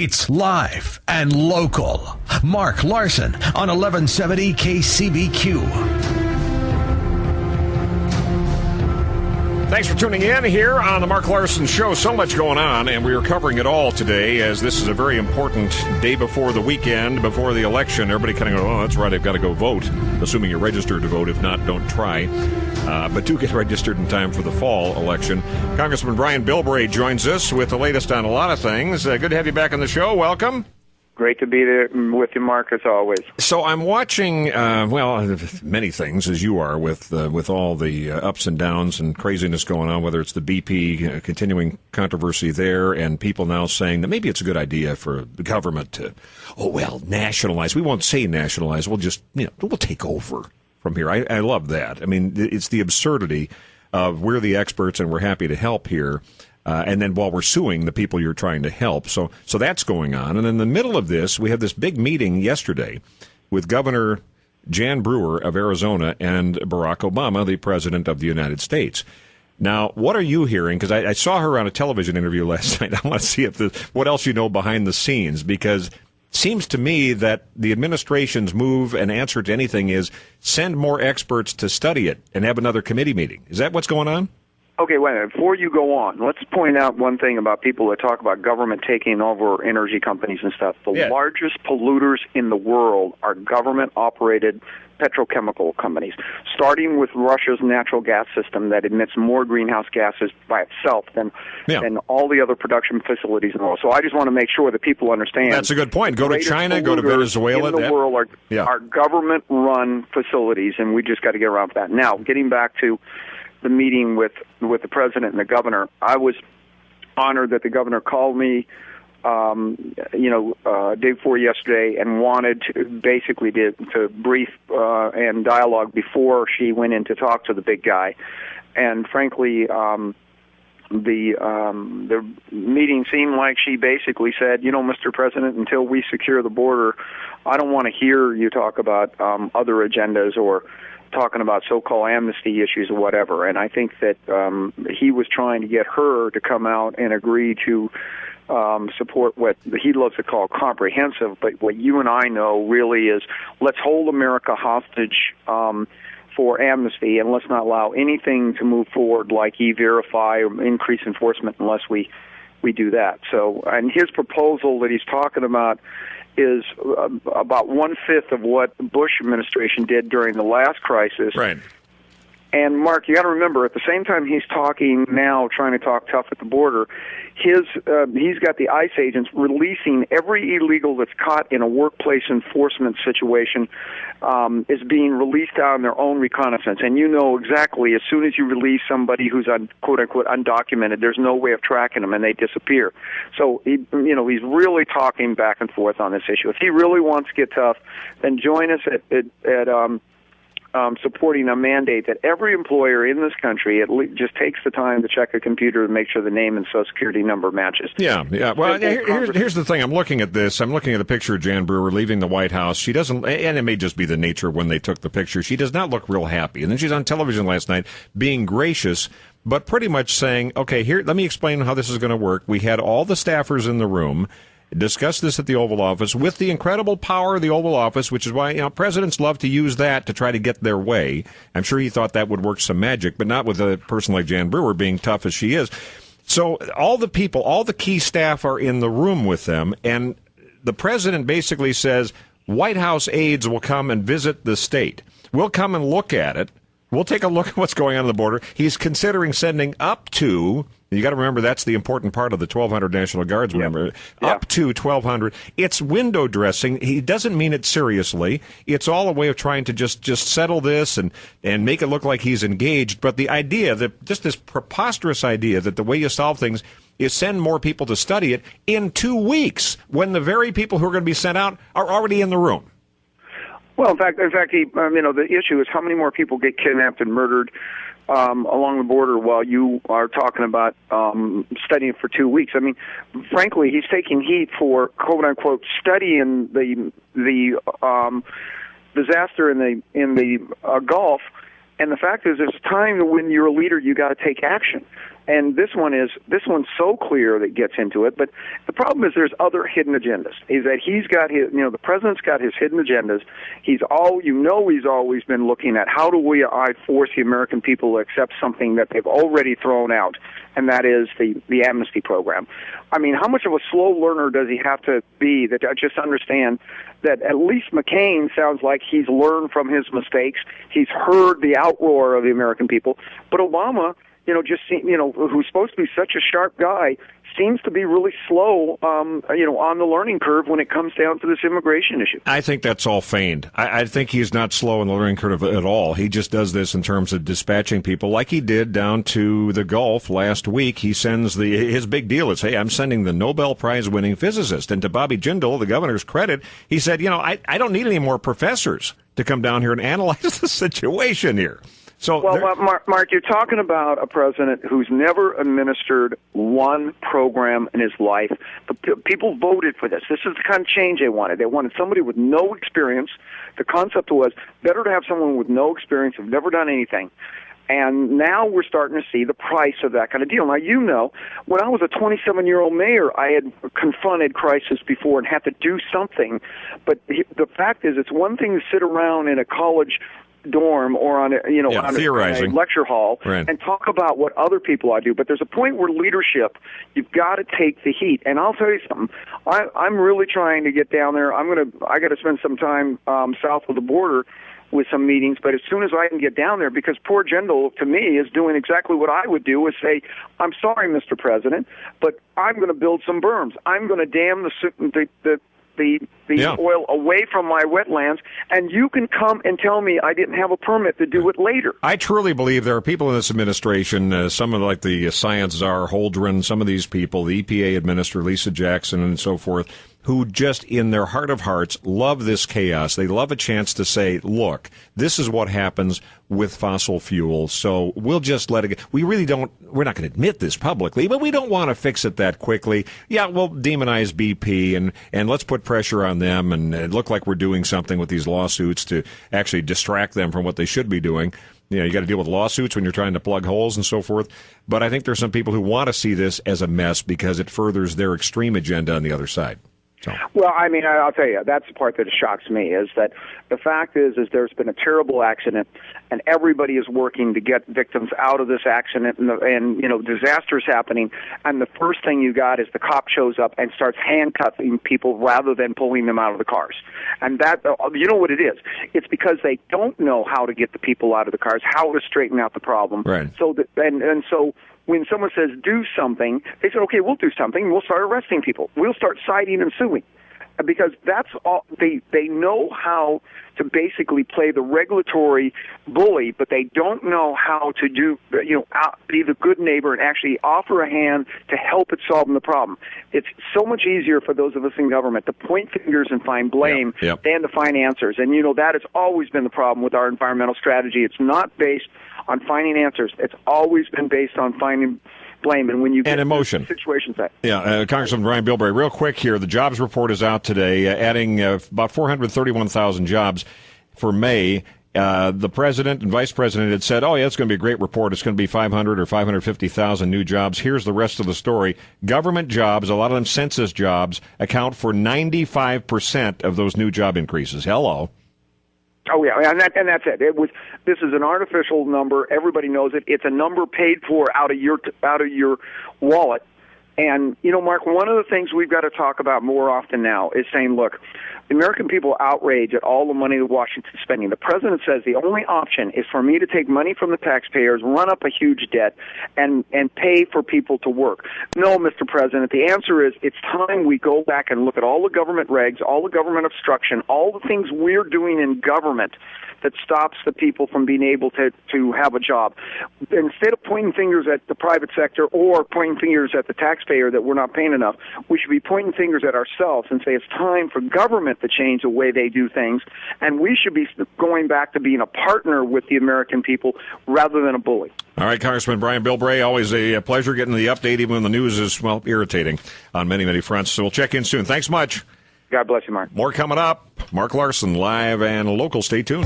It's live and local. Mark Larson on 1170 KCBQ. Thanks for tuning in here on the Mark Larson Show. So much going on, and we are covering it all today as this is a very important day before the weekend, before the election. Everybody kind of goes, oh, that's right, I've got to go vote, assuming you're registered to vote. If not, don't try. But do get registered in time for the fall election. Congressman Brian Bilbray joins us with the latest on a lot of things. Good to have you back on the show. Welcome. Great to be there with you, Mark, as always. So I'm watching, many things, as you are, with all the ups and downs and craziness going on, whether it's the BP continuing controversy there and people now saying that maybe it's a good idea for the government to, nationalize. We won't say nationalize. We'll just, we'll take over from here. I love that. I mean, it's the absurdity of we're the experts and we're happy to help here. And then while we're suing the people you're trying to help. So that's going on. And in the middle of this, we have this big meeting yesterday with Governor Jan Brewer of Arizona and Barack Obama, the President of the United States. Now, what are you hearing? Because I saw her on a television interview last night. I want to see what else you know behind the scenes, because it seems to me that the administration's move and answer to anything is send more experts to study it and have another committee meeting. Is that what's going on? Okay, wait a minute. Before you go on, let's point out one thing about people that talk about government taking over energy companies and stuff. The largest polluters in the world are government-operated petrochemical companies, starting with Russia's natural gas system that emits more greenhouse gases by itself than all the other production facilities in the world. So I just want to make sure that people understand. That's a good point. Go to China, go to Venezuela. In the world are government-run facilities, and we just got to get around to that. Now, getting back to the meeting with the president and the governor, I was honored that the governor called me, day before yesterday, and wanted to basically to brief and dialogue before she went in to talk to the big guy. And frankly, the meeting seemed like she basically said, Mr. President, until we secure the border, I don't want to hear you talk about other agendas or talking about so-called amnesty issues or whatever. And I think that he was trying to get her to come out and agree to support what he loves to call comprehensive, but what you and I know really is let's hold America hostage for amnesty, and let's not allow anything to move forward like E-Verify or increase enforcement unless we do that. So, and his proposal that he's talking about is about 1/5 of what the Bush administration did during the last crisis. Right. And Mark, you got to remember, at the same time he's talking now, trying to talk tough at the border, he's got the ICE agents releasing every illegal that's caught in a workplace enforcement situation is being released out on their own reconnaissance. And you know exactly, as soon as you release somebody who's quote unquote undocumented, there's no way of tracking them, and they disappear. So he's really talking back and forth on this issue. If he really wants to get tough, then join us at supporting a mandate that every employer in this country just takes the time to check a computer and make sure the name and Social Security number matches. Yeah. Well, here's the thing. I'm looking at this. I'm looking at a picture of Jan Brewer leaving the White House. She doesn't, and it may just be the nature when they took the picture, she does not look real happy. And then she's on television last night being gracious, but pretty much saying, okay, here, let me explain how this is going to work. We had all the staffers in the room, discuss this at the Oval Office with the incredible power of the Oval Office, which is why presidents love to use that to try to get their way. I'm sure he thought that would work some magic, but not with a person like Jan Brewer being tough as she is. So all the people, all the key staff are in the room with them, and the president basically says White House aides will come and visit the state. We'll come and look at it. We'll take a look at what's going on the border. He's considering sending up to, you got to remember that's the important part of the 1,200 National Guards, remember, up to 1,200. It's window dressing. He doesn't mean it seriously. It's all a way of trying to just settle this and make it look like he's engaged. But the idea that, just this preposterous idea that the way you solve things is send more people to study it in 2 weeks when the very people who are going to be sent out are already in the room. Well, in fact, the issue is how many more people get kidnapped and murdered along the border while you are talking about studying for 2 weeks. I mean, frankly, he's taking heat for quote unquote studying the disaster in the Gulf. And the fact is, there's time when you're a leader, you got to take action. and this one's so clear that gets into it. But the problem is there's other hidden agendas. Is that he's got his, the president's got his hidden agendas. He's always been looking at how do I force the American people to accept something that they've already thrown out, and that is the amnesty program. I mean, how much of a slow learner does he have to be that I just understand that at least McCain sounds like he's learned from his mistakes. He's heard the outroar of the American people. But Obama, who's supposed to be such a sharp guy, seems to be really slow, on the learning curve when it comes down to this immigration issue. I think that's all feigned. I think he's not slow on the learning curve at all. He just does this in terms of dispatching people like he did down to the Gulf last week. He sends his big deal is, hey, I'm sending the Nobel Prize winning physicist. And to Bobby Jindal, the governor's credit, he said, I don't need any more professors to come down here and analyze the situation here. So Mark, you're talking about a president who's never administered one program in his life. But people voted for this. This is the kind of change they wanted. They wanted somebody with no experience. The concept was better to have someone with no experience, who've never done anything. And now we're starting to see the price of that kind of deal. Now, when I was a 27-year-old mayor, I had confronted crisis before and had to do something. But the fact is, it's one thing to sit around in a college dorm or on a lecture hall and talk about what other people do. But there's a point where leadership, you've got to take the heat. And I'll tell you something. I'm really trying to get down there. I got to spend some time south of the border with some meetings, but as soon as I can get down there, because poor Jindal, to me, is doing exactly what I would do, is say, I'm sorry, Mr. President, but I'm going to build some berms. I'm going to dam the oil away from my wetlands, and you can come and tell me I didn't have a permit to do it later. I truly believe there are people in this administration, some of like the science czar Holdren, some of these people, the EPA administrator Lisa Jackson and so forth, who just in their heart of hearts love this chaos. They love a chance to say, look, this is what happens with fossil fuels, so we'll just let it go. We're not going to admit this publicly, but we don't want to fix it that quickly. Yeah, we'll demonize BP and let's put pressure on them and look like we're doing something with these lawsuits to actually distract them from what they should be doing. You got to deal with lawsuits when you're trying to plug holes and so forth. But I think there's some people who want to see this as a mess because it furthers their extreme agenda on the other side. So. Well, I mean, I'll tell you, that's the part that shocks me, is that the fact is there's been a terrible accident, and everybody is working to get victims out of this accident, and disasters happening, and the first thing you got is the cop shows up and starts handcuffing people rather than pulling them out of the cars. And that, you know what it is? It's because they don't know how to get the people out of the cars, how to straighten out the problem. Right. So so when someone says do something, they say, okay, we'll do something. We'll start arresting people. We'll start citing and suing. Because that's all they know how to basically play the regulatory bully, but they don't know how to do be the good neighbor and actually offer a hand to help it solving the problem. It's so much easier for those of us in government to point fingers and find blame than to find answers. And that has always been the problem with our environmental strategy. It's not based on finding answers. It's always been based on finding blame, and when you get emotion situations that. Congressman Brian Bilbray, real quick here, the jobs report is out today, adding about 431,000 jobs for May. The president and vice president had said, it's going to be a great report. It's going to be 500 or 550,000 new jobs. Here's the rest of the story. Government jobs, a lot of them census jobs, account for 95% of those new job increases. Hello. Oh yeah, and that's it. This is an artificial number. Everybody knows it. It's a number paid for out of your wallet. And Mark, one of the things we've got to talk about more often now is saying, look, the American people outrage at all the money that Washington's spending. The president says the only option is for me to take money from the taxpayers, run up a huge debt, and pay for people to work. No, Mr. President, the answer is it's time we go back and look at all the government regs, all the government obstruction, all the things we're doing in government that stops the people from being able to have a job. Instead of pointing fingers at the private sector or pointing fingers at the taxpayer that we're not paying enough, we should be pointing fingers at ourselves and say it's time for government to change the way they do things, and we should be going back to being a partner with the American people rather than a bully. All right, Congressman Brian Bilbray, always a pleasure getting the update, even when the news is, irritating on many, many fronts. So we'll check in soon. Thanks much. God bless you, Mark. More coming up. Mark Larson, live and local. Stay tuned.